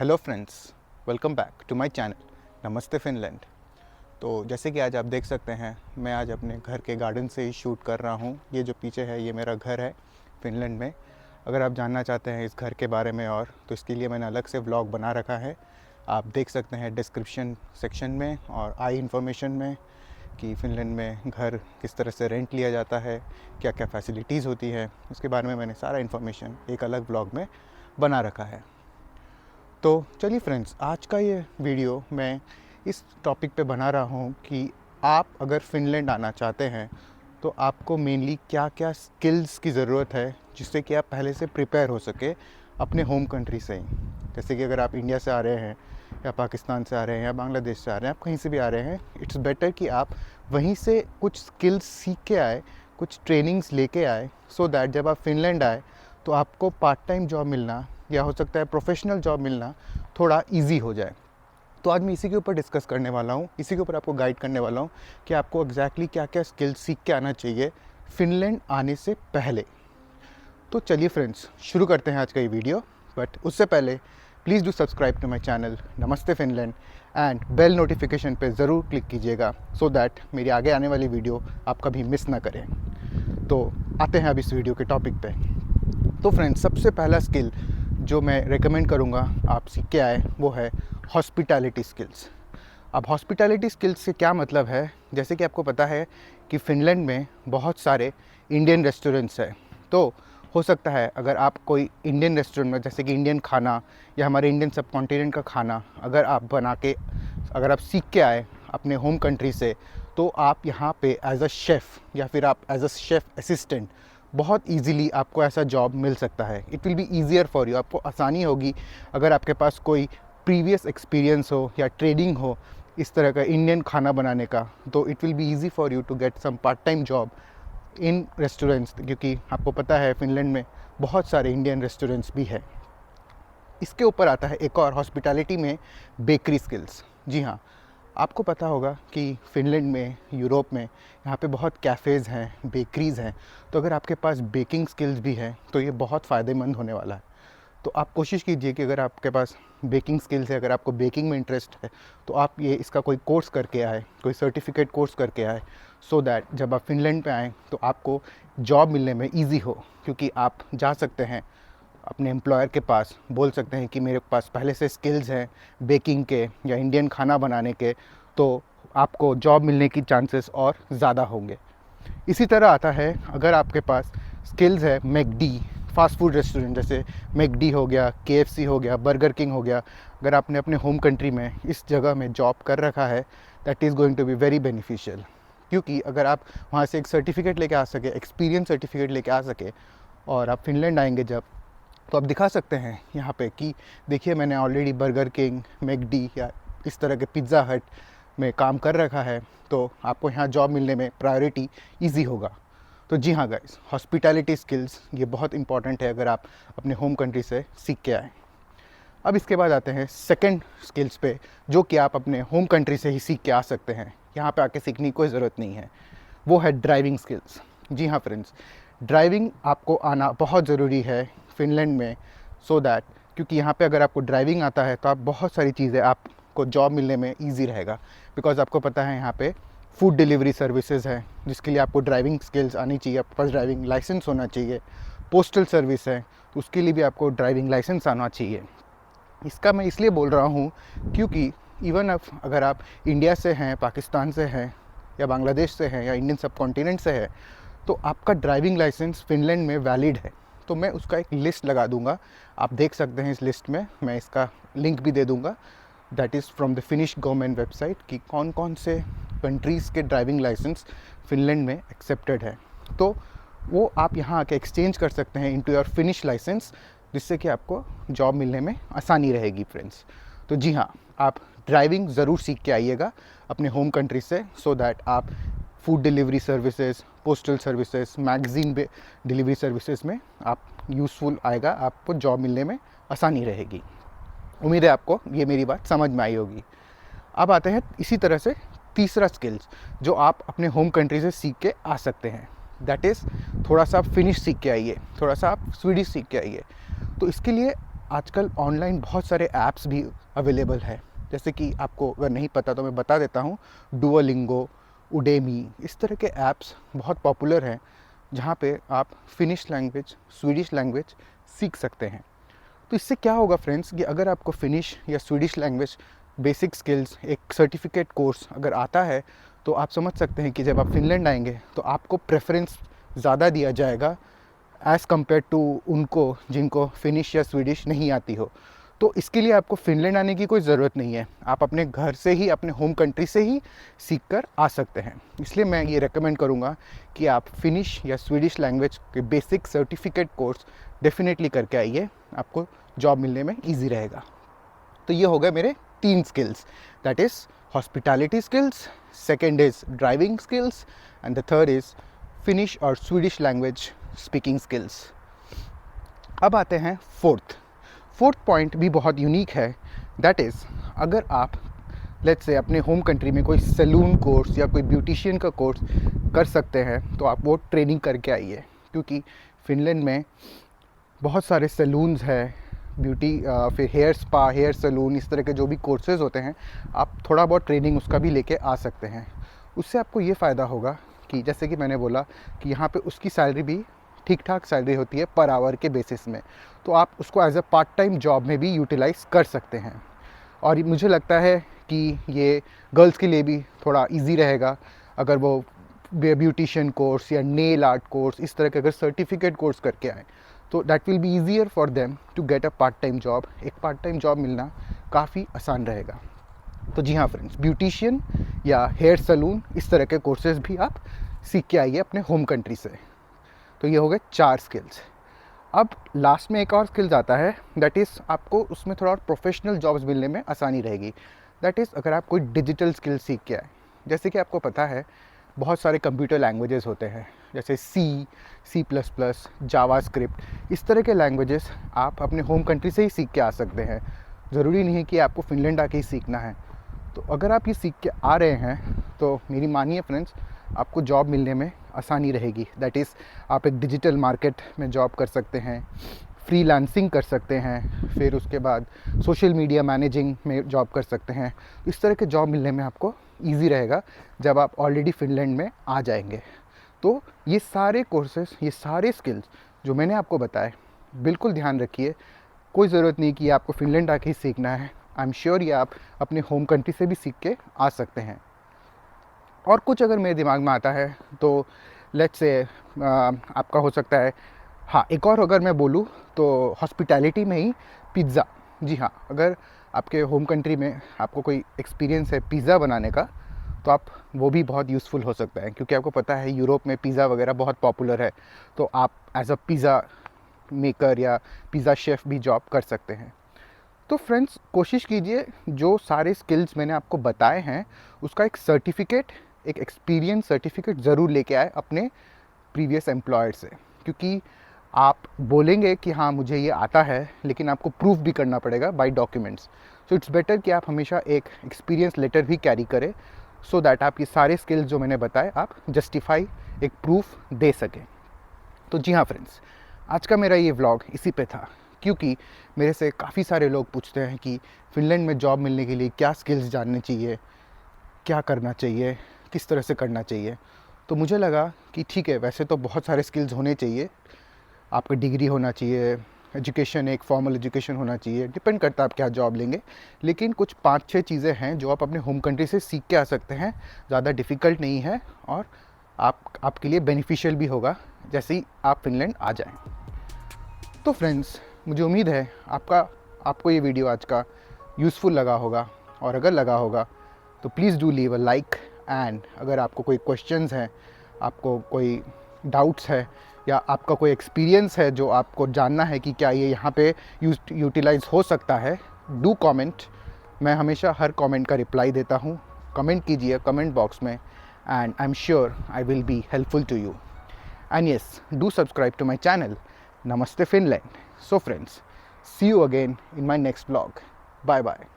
Hello friends, welcome back to my channel Namaste Finland. तो जैसे कि आज आप देख सकते हैं, मैं आज अपने घर के गार्डन से ही शूट कर रहा हूँ। ये जो पीछे है ये मेरा घर है फिनलैंड में। अगर आप जानना चाहते हैं इस घर के बारे में और तो इसके लिए मैंने अलग से व्लॉग बना रखा है। आप देख सकते हैं डिस्क्रिप्शन सेक्शन में और आई इन्फॉर्मेशन में कि फ़िनलैंड में घर किस तरह से रेंट लिया जाता है, क्या क्या फैसिलिटीज़ होती है, उसके बारे में मैंने सारा इन्फॉर्मेशन एक अलग व्लॉग में बना रखा है। तो चलिए फ्रेंड्स, आज का ये वीडियो मैं इस टॉपिक पे बना रहा हूँ कि आप अगर फ़िनलैंड आना चाहते हैं तो आपको मेनली क्या क्या स्किल्स की ज़रूरत है जिससे कि आप पहले से प्रिपेयर हो सके अपने होम कंट्री से ही। जैसे कि अगर आप इंडिया से आ रहे हैं या पाकिस्तान से आ रहे हैं या बांग्लादेश से आ रहे हैं, आप कहीं से भी आ रहे हैं, इट्स बेटर कि आप वहीं से कुछ स्किल्स सीख के आए, कुछ ट्रेनिंग्स लेके आए, सो दैट जब आप फ़िनलैंड आए तो आपको पार्ट टाइम जॉब मिलना या हो सकता है प्रोफेशनल जॉब मिलना थोड़ा इजी हो जाए। तो आज मैं इसी के ऊपर डिस्कस करने वाला हूँ, इसी के ऊपर आपको गाइड करने वाला हूँ कि आपको एग्जैक्टली क्या क्या स्किल्स सीख के आना चाहिए फ़िनलैंड आने से पहले। तो चलिए फ्रेंड्स, शुरू करते हैं आज का ये वीडियो। बट उससे पहले please do subscribe to my channel Namaste Finland and bell notification पे ज़रूर क्लिक कीजिएगा सो दैट मेरी आगे आने वाली वीडियो आप कभी मिस ना करें। तो आते हैं अब इस वीडियो के टॉपिक पे। तो फ्रेंड्स, सबसे पहला स्किल जो मैं रेकमेंड करूँगा आप सीख के आए वो है हॉस्पिटैलिटी स्किल्स। अब हॉस्पिटैलिटी स्किल्स से क्या मतलब है, जैसे कि आपको पता है कि फ़िनलैंड में बहुत सारे इंडियन रेस्टोरेंट्स हैं। तो हो सकता है अगर आप कोई इंडियन रेस्टोरेंट में, जैसे कि इंडियन खाना या हमारे इंडियन सब कॉन्टिनेंट का खाना अगर आप सीख के आए अपने होम कंट्री से, तो आप यहाँ पे एज अ शेफ़ या फिर आप एज अ शेफ़ असिस्टेंट बहुत इजीली आपको ऐसा जॉब मिल सकता है। It will be easier for you, आपको आसानी होगी अगर आपके पास कोई प्रीवियस एक्सपीरियंस हो या ट्रेडिंग हो इस तरह का इंडियन खाना बनाने का, तो it will be easy for you to get some part time job in restaurants, क्योंकि आपको पता है फ़िनलैंड में बहुत सारे इंडियन रेस्टोरेंट्स भी है। इसके ऊपर आता है एक और हॉस्पिटैलिटी में बेकरी स्किल्स। जी हाँ, आपको पता होगा कि फ़िनलैंड में, यूरोप में यहाँ पे बहुत कैफ़ेज़ हैं, बेकरीज़ हैं। तो अगर आपके पास बेकिंग स्किल्स भी हैं तो ये बहुत फ़ायदेमंद होने वाला है। तो आप कोशिश कीजिए कि अगर आपके पास बेकिंग स्किल्स है, अगर आपको बेकिंग में इंटरेस्ट है, तो आप ये इसका कोई कोर्स करके आए, कोई सर्टिफिकेट कोर्स करके आए, सो दैट जब आप फ़िनलैंड पे आएँ तो आपको जॉब मिलने में ईज़ी हो। क्योंकि आप जा सकते हैं अपने एम्प्लॉयर के पास, बोल सकते हैं कि मेरे पास पहले से स्किल्स हैं बेकिंग के या इंडियन खाना बनाने के, तो आपको जॉब मिलने की चांसेस और ज़्यादा होंगे। इसी तरह आता है अगर आपके पास स्किल्स है मैकडी, फ़ास्ट फूड रेस्टोरेंट जैसे मैकडी हो गया, केएफसी हो गया, बर्गर किंग हो गया, अगर आपने अपने होम कंट्री में इस जगह में जॉब कर रखा है, that is going to be very beneficial. क्योंकि अगर आप वहाँ से एक सर्टिफिकेट लेके आ सके, एक्सपीरियंस सर्टिफिकेट लेके आ सके, और आप फ़िनलैंड आएंगे जब, तो आप दिखा सकते हैं यहाँ पे कि देखिए मैंने ऑलरेडी बर्गर किंग, मैकडी या इस तरह के पिज़्ज़ा हट में काम कर रखा है, तो आपको यहाँ जॉब मिलने में प्रायोरिटी इजी होगा। तो जी हाँ गाइस, हॉस्पिटैलिटी स्किल्स ये बहुत इंपॉर्टेंट है अगर आप अपने होम कंट्री से सीख के आएँ। अब इसके बाद आते हैं सेकंड स्किल्स पे, जो कि आप अपने होम कंट्री से ही सीख के आ सकते हैं, यहाँ पे आके सीखने की कोई ज़रूरत नहीं है। वो है ड्राइविंग स्किल्स। जी हाँ फ्रेंड्स, ड्राइविंग आपको आना बहुत ज़रूरी है फ़िनलैंड में, सो दैट क्योंकि यहाँ पे अगर आपको ड्राइविंग आता है तो आप बहुत सारी चीज़ें, आपको जॉब मिलने में ईजी रहेगा। बिकॉज आपको पता है यहाँ पे फूड डिलीवरी सर्विसेज हैं जिसके लिए आपको ड्राइविंग स्किल्स आनी चाहिए, आपके पास ड्राइविंग लाइसेंस होना चाहिए। पोस्टल सर्विस है तो उसके लिए भी आपको ड्राइविंग लाइसेंस आना चाहिए। इसका मैं इसलिए बोल रहा हूँ क्योंकि इवन अगर आप इंडिया से हैं, पाकिस्तान से हैं या बांग्लादेश से हैं या इंडियन सब कॉन्टिनेंट से है, तो आपका ड्राइविंग लाइसेंस फ़िनलैंड में वैलिड है। तो मैं उसका एक लिस्ट लगा दूंगा, आप देख सकते हैं इस लिस्ट में, मैं इसका लिंक भी दे दूंगा, that is from the finish government website, कि कौन कौन से कंट्रीज़ के ड्राइविंग लाइसेंस फ़िनलैंड में एक्सेप्टेड है। तो वो आप यहाँ आके एक्सचेंज कर सकते हैं इनटू योर फिनिश लाइसेंस, जिससे कि आपको जॉब मिलने में आसानी रहेगी फ्रेंड्स। तो जी हाँ, आप ड्राइविंग ज़रूर सीख के आइएगा अपने होम कंट्री से, सो दैट आप food delivery services, postal services, magazine delivery services में आप यूज़फुल आएगा, आपको जॉब मिलने में आसानी रहेगी। उम्मीद है आपको ये मेरी बात समझ में आई होगी। अब आते हैं इसी तरह से तीसरा स्किल्स जो आप अपने होम कंट्री से सीख के आ सकते हैं, दैट इज़ थोड़ा सा आप फिनिश सीख के आइए, थोड़ा सा आप स्वीडिश सीख के आइए। तो इसके लिए आजकल ऑनलाइन बहुत सारे ऐप्स भी अवेलेबल है, जैसे कि आपको अगर नहीं पता तो मैं बता देता हूँ। डुओलिंगो, उडेमी, इस तरह के ऐप्स बहुत पॉपुलर हैं जहाँ पे आप फिनिश लैंग्वेज, स्वीडिश लैंग्वेज सीख सकते हैं। तो इससे क्या होगा फ्रेंड्स कि अगर आपको फिनिश या स्वीडिश लैंग्वेज बेसिक स्किल्स एक सर्टिफिकेट कोर्स अगर आता है, तो आप समझ सकते हैं कि जब आप फिनलैंड आएंगे तो आपको प्रेफरेंस ज़्यादा दिया जाएगा एज़ कम्पेयर टू उनको जिनको फिनिश या स्वीडिश नहीं आती हो। तो इसके लिए आपको फिनलैंड आने की कोई ज़रूरत नहीं है, आप अपने घर से ही, अपने होम कंट्री से ही सीख कर आ सकते हैं। इसलिए मैं ये रेकमेंड करूँगा कि आप फिनिश या स्वीडिश लैंग्वेज के बेसिक सर्टिफिकेट कोर्स डेफिनेटली करके आइए, आपको जॉब मिलने में ईजी रहेगा। तो ये हो गए मेरे 3 skills, that is hospitality skills, second is driving skills and the third is finish और स्वीडिश लैंग्वेज स्पीकिंग स्किल्स। अब आते हैं फोर्थ पॉइंट भी बहुत यूनिक है, दैट इज़ अगर आप लेट्स से अपने होम कंट्री में कोई सैलून कोर्स या कोई ब्यूटिशियन का कोर्स कर सकते हैं, तो आप वो ट्रेनिंग करके आइए, क्योंकि फिनलैंड में बहुत सारे सैलून्स हैं, ब्यूटी फिर हेयर स्पा, हेयर सैलून, इस तरह के जो भी कोर्सेज होते हैं, आप थोड़ा बहुत ट्रेनिंग उसका भी लेके आ सकते हैं। उससे आपको ये फ़ायदा होगा कि जैसे कि मैंने बोला कि यहाँ पे उसकी सैलरी भी ठीक ठाक सैलरी होती है पर आवर के बेसिस में, तो आप उसको as a part time job में भी यूटिलाइज़ कर सकते हैं। और मुझे लगता है कि ये गर्ल्स के लिए भी थोड़ा इजी रहेगा, अगर वो ब्यूटिशियन कोर्स या नेल आर्ट कोर्स इस तरह के अगर सर्टिफिकेट कोर्स करके आए, तो that will be easier for them to get a part time job. एक पार्ट टाइम जॉब मिलना काफ़ी आसान रहेगा। तो जी हाँ फ्रेंड्स, ब्यूटिशियन या हेयर सैलून इस तरह के कोर्सेज भी आप सीख के आइए अपने होम कंट्री से। तो ये हो गए 4 स्किल्स। अब लास्ट में एक और स्किल्स आता है, दैट इज़ आपको उसमें थोड़ा और प्रोफेशनल जॉब्स मिलने में आसानी रहेगी। दैट इज़ अगर आप कोई डिजिटल स्किल सीख के आए, जैसे कि आपको पता है बहुत सारे कंप्यूटर लैंग्वेजेस होते हैं, जैसे सी प्लस प्लस, जावास्क्रिप्ट, इस तरह के लैंग्वेजेस आप अपने होम कंट्री से ही सीख के आ सकते हैं। ज़रूरी नहीं है कि आपको फिनलैंड आके ही सीखना है। तो अगर आप ये सीख के आ रहे हैं तो मेरी मानिए फ्रेंड्स, आपको जॉब मिलने में आसानी रहेगी। दैट इज़ आप एक डिजिटल मार्केट में जॉब कर सकते हैं, फ्रीलांसिंग कर सकते हैं, फिर उसके बाद सोशल मीडिया मैनेजिंग में जॉब कर सकते हैं। इस तरह के जॉब मिलने में आपको ईजी रहेगा जब आप ऑलरेडी फिनलैंड में आ जाएंगे। तो ये सारे कोर्सेस, ये सारे स्किल्स जो मैंने आपको बताए, बिल्कुल ध्यान रखिए। कोई ज़रूरत नहीं कि आपको फिनलैंड आके ही सीखना है। आई एम श्योर ये आप अपने होम कंट्री से भी सीख के आ सकते हैं। और कुछ अगर मेरे दिमाग में आता है तो लेट्स से आपका हो सकता है, हाँ एक और अगर मैं बोलूँ तो हॉस्पिटैलिटी में ही पिज़्ज़ा। जी हाँ, अगर आपके होम कंट्री में आपको कोई एक्सपीरियंस है पिज़्ज़ा बनाने का, तो आप वो भी बहुत यूज़फुल हो सकता है, क्योंकि आपको पता है यूरोप में पिज़्ज़ा वगैरह बहुत पॉपुलर है। तो आप एज अ पिज़्ज़ा मेकर या पिज़्ज़ा शेफ़ भी जॉब कर सकते हैं। तो फ्रेंड्स, कोशिश कीजिए जो सारे स्किल्स मैंने आपको बताए हैं उसका एक सर्टिफिकेट, एक एक्सपीरियंस सर्टिफिकेट ज़रूर लेके आए अपने प्रीवियस एम्प्लॉयर से, क्योंकि आप बोलेंगे कि हाँ मुझे ये आता है, लेकिन आपको प्रूफ भी करना पड़ेगा by documents. So it's better कि आप हमेशा एक एक्सपीरियंस लेटर भी कैरी करें, सो दैट आप ये सारे स्किल्स जो मैंने बताए आप जस्टिफाई, एक प्रूफ दे सकें। तो जी हाँ फ्रेंड्स, आज का मेरा ये व्लॉग इसी पे था, क्योंकि मेरे से काफ़ी सारे लोग पूछते हैं कि फिनलैंड में जॉब मिलने के लिए क्या स्किल्स जानने चाहिए, क्या करना चाहिए, किस तरह से करना चाहिए। तो मुझे लगा कि ठीक है, वैसे तो बहुत सारे स्किल्स होने चाहिए, आपका डिग्री होना चाहिए, एजुकेशन, एक फॉर्मल एजुकेशन होना चाहिए, डिपेंड करता है आप क्या जॉब लेंगे, लेकिन कुछ 5-6 चीज़ें हैं जो आप अपने होम कंट्री से सीख के आ सकते हैं। ज़्यादा डिफ़िकल्ट नहीं है और आपके लिए बेनिफिशियल भी होगा जैसे ही आप फिनलैंड आ जाएं। तो फ्रेंड्स, मुझे उम्मीद है आपको ये वीडियो आज का यूज़फुल लगा होगा, और अगर लगा होगा तो please do leave a like. And अगर आपको कोई क्वेश्चंस हैं, आपको कोई डाउट्स है, या आपका कोई एक्सपीरियंस है जो आपको जानना है कि क्या ये यहाँ पे यूटिलाइज़ हो सकता है, डू कमेंट। मैं हमेशा हर कमेंट का रिप्लाई देता हूँ। कमेंट कीजिए कमेंट बॉक्स में, and I am sure I will be helpful to you. And yes, do subscribe to my channel Namaste Finland. So friends, see you again in my next vlog. Bye bye.